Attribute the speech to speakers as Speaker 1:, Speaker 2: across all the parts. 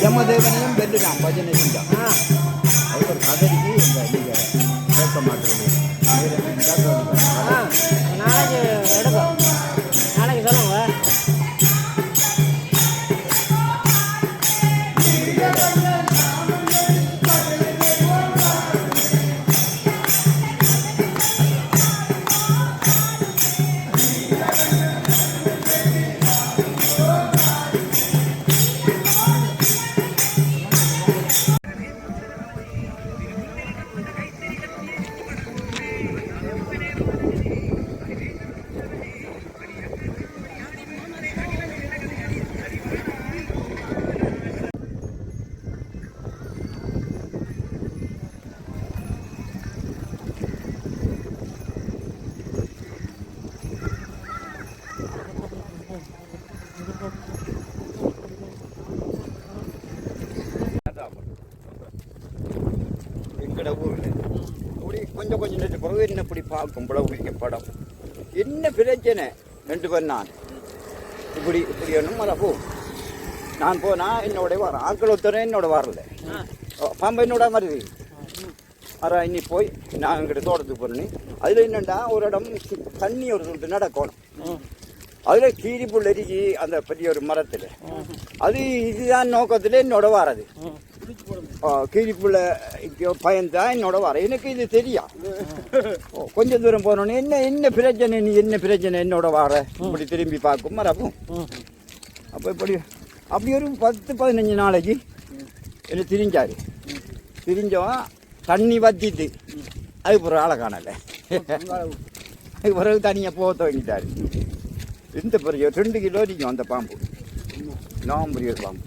Speaker 1: யமதேவனையும் வெல்லுறான் பஜனை செஞ்சான். அது ஒரு கதறிக்கு இந்த நீங்கள் கேட்க மாட்டேங்குது.
Speaker 2: நாளைக்கு எடுக்கும், நாளைக்கு சொல்லுங்க.
Speaker 1: எங்கட ஊரில் இப்படி கொஞ்சம் கொஞ்சம் நேற்று பிறகு என்ன இப்படி பார்க்கும் பிளவுக்கு படம் என்ன பிரச்சனை ரெண்டு பேர் நான் இப்படி இப்படி ஒன்றும் மழை போ நான் போனால் என்னோட வரேன் ஆக்கள் ஒருத்தரேன் என்னோட வரல பாம்பு என்னோட வருது அதான் இன்னி போய் நான் எங்கிட்ட தோட்டத்துக்கு போகிறேன்னு அதில் என்னென்னா ஒரு இடம் தண்ணி ஒரு சொல்லிட்டு நடக்கணும் அதில் கீரி புல் எரிக்கி அந்த பெரிய ஒரு மரத்தில் அது இதுதான் நோக்கத்தில் என்னோட வரது கீரிப்புள்ள பயன்தான் என்னோட வர எனக்கு இது தெரியும். கொஞ்சம் தூரம் போனோன்னு என்ன என்ன பிரச்சனை நீ என்ன பிரச்சனை என்னோட வர இப்படி திரும்பி பார்க்கும் மரப்பும் அப்போ இப்படி அப்படி ஒரு 10-15 நாளைக்கு என்ன திரிஞ்சாரு. திரிஞ்சவன் தண்ணி வத்திட்டு அதுக்கு பிறகு ஆளை காணலை. அதுக்கு பிறகு தனியாக போக துவங்கிட்டாரு. இந்த பெரிய 2 கிலோ இருக்கும் அந்த பாம்பு, நான் பெரிய பாம்பு.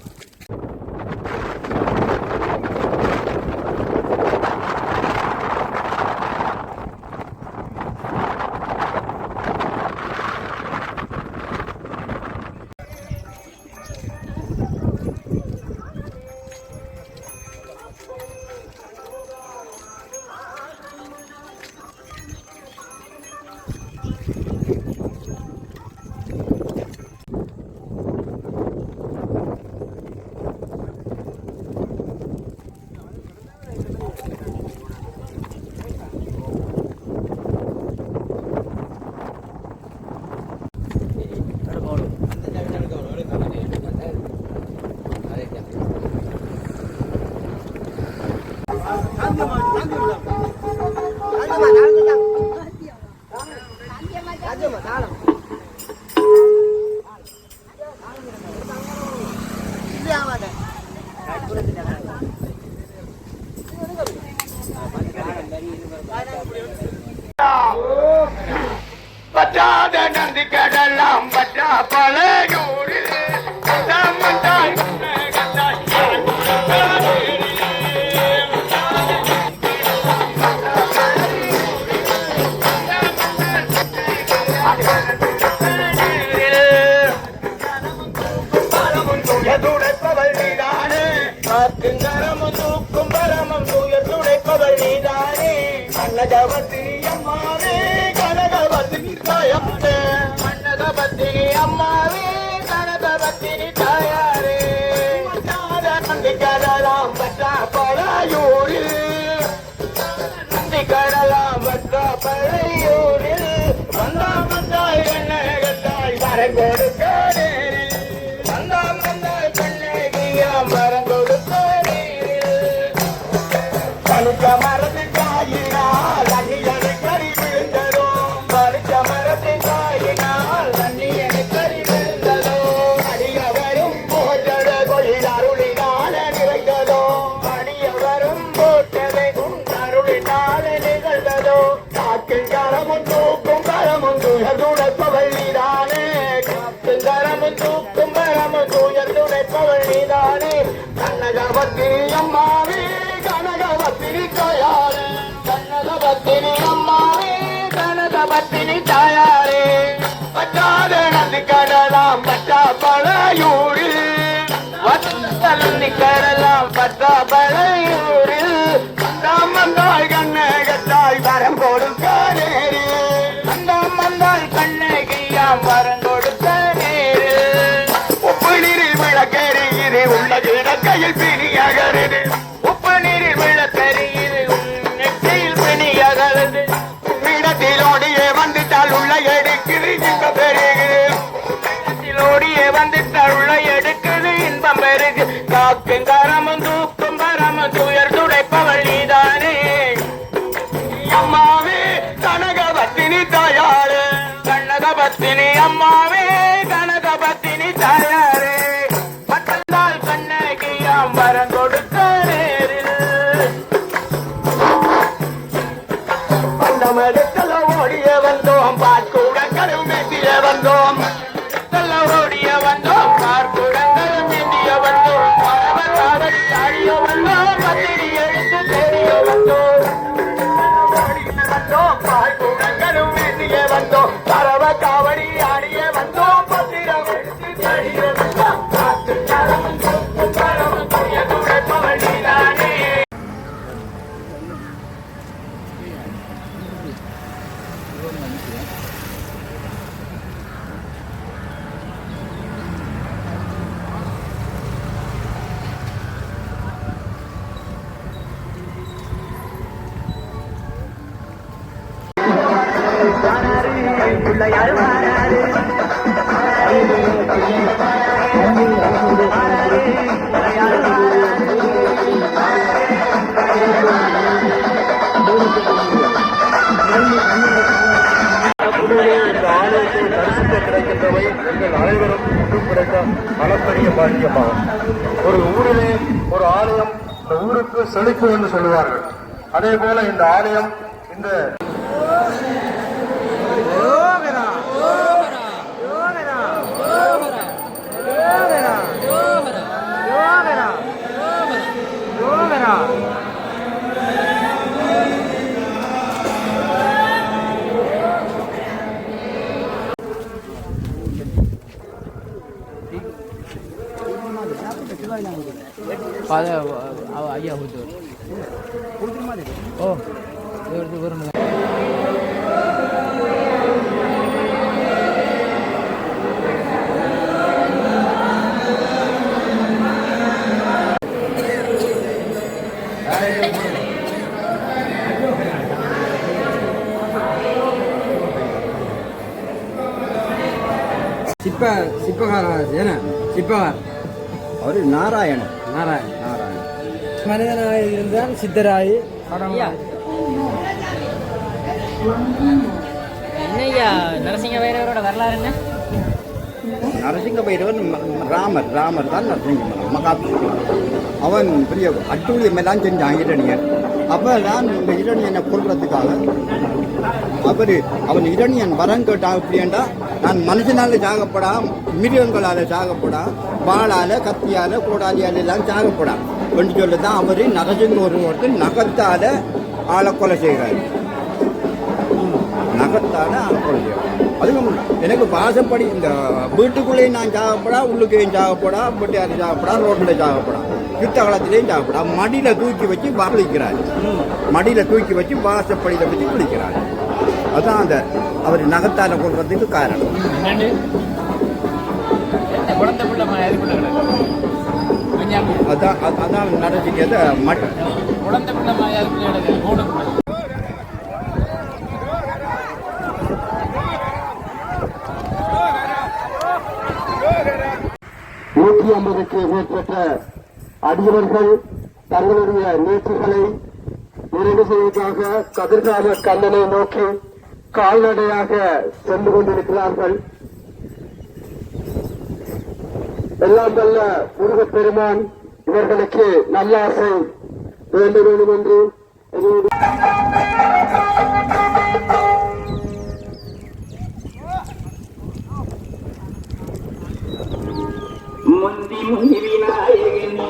Speaker 3: பற்றாத நந்தி கடலாம் பற்றா பழையூரில் துடைப்பவள் நீதானே காத்துங்கரமும் தூக்கும் பரமும் தூயர் துடைப்பவள் நீதானே கண்ணகவத்தினி அம்மாவே கனகவத்தினி தாயாரே மன்னகவத்தினி அம்மாவே கனகவத்தினி தாயாரே நந்தி கடலாம் பற்றா பழையூரில் நந்தி கடலாம் பற்றா பழையூரில் வந்தாய் வந்தாய் என்ன கண்டாய் வரம் கொடுக்க மரத்தின் காயினால் தண்ணியனை கறி விழுந்ததோ பறிச்ச மரத்தின் காயினால் தண்ணியனை கறி விழுந்ததோ அடியவரும் போட்டத கொயில் அருளினால நிறைந்ததோ அடியவரும் போட்டதை அருளினால நிகழ்ந்ததோ காக்கின் கரமும் தூக்கும் கரமும் துயர் துடைப்பவள் நீதானே காக்கின் கரமும் தூக்கும் கரமும் துயர் துடைப்பவள் நீதானே கண்ணகவத்தினி அம்மாவே கனகவத்தினி தாயாரே கனகவத்தினி அம்மாவே கனகவத்தினி தாயாரே பற்றாத நந்தி கடலாம் பற்றா பழையூரில் நந்தி கடலாம் பற்றா பழையூரில் வந்தாம் வந்தாய் கண்ணகத்தாய் வரம் கொடுக்க நேரு வந்தாம் வந்தாய் கண்ணகியாம் வரம் கொடுக்க நேரு உப்பு நீரில் விளக்கெறியிரு உள்ள கிடக்கையில் பிணியகருது உப்பு நீரில் விளக்கெறியிரு நெற்றியில் பிணியகருது இடத்தில் ஓடியே வந்துட்டால் உள்ள எடுக்குது இன்பம் பெருகுது ஓடியே வந்துட்டால் உள்ள எடுக்குது இன்பம் பெருகு காக்கும் கரமும் தூக்கும் பரமும் துயர் துடைப்பவள் நீதானே அம்மாவே கனகவத்தினி தாயாரே கனகவத்தினி அம்மாவே கனகவத்தினி தாயாரே பட்டந்தால் கண்ணகியாம் வரம் கொடுக்க நேரில் பண்டமெடுத்தல ஓடிய வந்தோம் பாற்கூடங்களும் மெத்திய வந்தோம் ஓடிய வந்தோம் பார்க்குடங்களும் மெத்திய வந்தோம் பரவல் காவடி ஆடிய வந்தோம் பத்திரி எழுத்து தேடிய வந்தோம் பாய்கூடங்களும் மெத்திய வந்தோம் பரவ காவடி ஆடிய வந்தோம் பத்திரம் எழுத்து தேடிய வந்தோம் காத்து கரமும் தூக்கும் கரமும் துயர் துடைப்பவள் நீதானே
Speaker 4: கிடைக்கின்றவை எங்கள் அனைவரும் கிடைத்த அளப்பரிய பாக்கியமாகும். ஒரு ஊரிலே ஒரு ஆலயம் இந்த ஊருக்கு செழிப்பு என்று சொல்லுவார்கள். அதே போல இந்த ஆலயம் இந்த
Speaker 2: ஐயா கொடுத்து ஓ வரும் சிப்பகாரர் ஏன்னா சிப்பகார்
Speaker 1: அவர் நாராயணன்.
Speaker 2: நாராயணன்
Speaker 1: நாராயணன்
Speaker 2: மனிதனாக இருந்தால் சித்தராயி
Speaker 5: என்னய்யா நரசிங்க வைரவரோட வரலாறு என்ன?
Speaker 1: நரசிங்க பைரவன் ராமர் தான் நரசிங்க மகாத்மா. அவன் பெரிய அட்டூழியம் எல்லாம் செஞ்சான் இரணியன். அப்போ தான் இந்த இரணியனை கொள்றதுக்காக அவன் இரணியன் வரம் கேட்டான். அப்படின்டா நான் மனுஷனால சாகப்படா, மிருகங்களால் சாகப்படா, வாளால் கத்தியால் கோடாலியால் எல்லாம் சாகப்படா என்று சொல்லி தான் அவர் நரசிங்க ஒருத்தர் நகத்தால் ஆளை கொலை செய்கிறார். நகத்தால் ஆளை கொலை செய்கிறார். அதுவும் எனக்கு வாசப்படி இந்த வீட்டுக்குள்ளேயும் நான் சாகப்படா, உள்ளுக்கையும் சாகப்படா, பொட்டியாரி சாகப்படா, ரோட்டில் சாகப்படா, யுத்த காலத்திலையும் சாகப்படா. மடியில் தூக்கி வச்சு குளிக்கிறார். மடியில் தூக்கி வச்சு வாசப்படியில் வச்சு குளிக்கிறார். அதுதான் அந்த அவர் நகத்தால் கொள்றதுக்கு காரணம். அதான் நடந்துக்கிறத
Speaker 4: நூற்றி 50க்கு மேற்பட்ட அடியவர்கள் தங்களுடைய நேற்றுகளை நிறைவு செய்வதற்காக கதிர்கால கண்ணனை நோக்கி கால்நடையாக சென்று கொண்டிருக்கிறார்கள். எல்லாம் வல்ல முருகப் பெருமான் இவர்களுக்கு நல்லாசை வேண்ட வேண்டும் என்று
Speaker 3: முந்தி விநாயகனே